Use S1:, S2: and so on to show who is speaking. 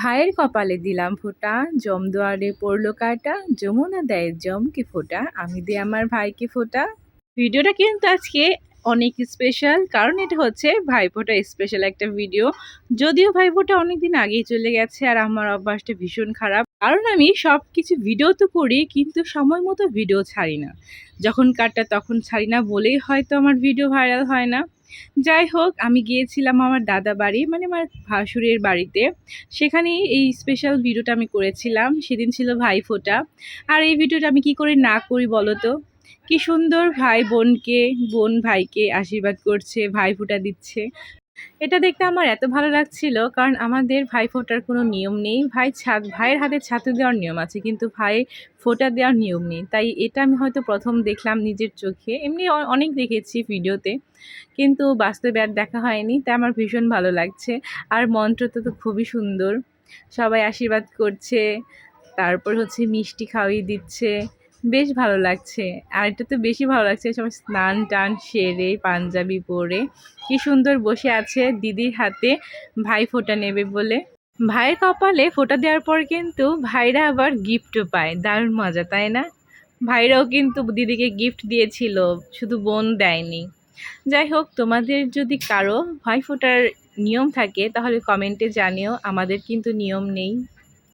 S1: ভাইয়ের কপালে দিলাম ফোঁটা, জমদুয়ারে পড়ল কাঁটা, যমুনা দেয় জমকে ফোঁটা, আমি দিই আমার ভাইকে ফোঁটা। ভিডিওটা কিন্তু আজকে অনেক স্পেশাল, কারণ এটা হচ্ছে ভাইফোঁটা স্পেশাল একটা ভিডিও। যদিও ভাইফোঁটা অনেকদিন আগেই চলে গেছে, আর আমার অভ্যাসটা ভীষণ খারাপ, কারণ আমি সব কিছু ভিডিও তো করি কিন্তু সময় মতো ভিডিও ছাড়ি না। যখন কাটটা তখন ছাড়ি না বলেই হয়তো আমার ভিডিও ভাইরাল হয় না। যাই হোক, আমি গিয়েছিলাম আমার দাদা বাড়ি, মানে আমার ভাসুরের বাড়িতে। সেখানেই এই স্পেশাল ভিডিওটা আমি করেছিলাম। সেদিন ছিল ভাইফোঁটা। আর এই ভিডিওটা আমি কি করে না করি বলো তো? কি সুন্দর ভাই বোনকে, বোন ভাইকে আশীর্বাদ করছে, ভাইফোঁটা দিচ্ছে। এটা দেখতে আমার এত ভালো লাগছিল, কারণ আমাদের ভাইফোঁটার কোনো নিয়ম নেই। ভাইয়ের হাতে ছাতু দেওয়ার নিয়ম আছে, কিন্তু ভাই ফোঁটা দেওয়ার নিয়ম নেই। তাই এটা আমি হয়তো প্রথম দেখলাম নিজের চোখে। এমনি অনেক দেখেছি ভিডিওতে, কিন্তু বাস্তবে আর দেখা হয়নি। তাই আমার ভীষণ ভালো লাগছে। আর মন্ত্রটা তো খুবই সুন্দর, সবাই আশীর্বাদ করছে, তারপর হচ্ছে মিষ্টি খাওয়িয়ে দিচ্ছে। বেশ ভালো লাগছে। আর এটা তো বেশি ভালো লাগছে, সবাই স্নান টান সেরে পাঞ্জাবি পরে কি সুন্দর বসে আছে দিদির হাতে ভাই ফোঁটা নেবে বলে। ভাইয়ের কপালে ফোঁটা দেওয়ার পর কিন্তু ভাইরা আবার গিফটও পায়। দারুণ মজা, তাই না? ভাইরাও কিন্তু দিদিকে গিফট দিয়েছিল, শুধু বোন দেয়নি। যাই হোক, তোমাদের যদি কারো ভাইফোঁটার নিয়ম থাকে তাহলে কমেন্টে জানিও। আমাদের কিন্তু নিয়ম নেই।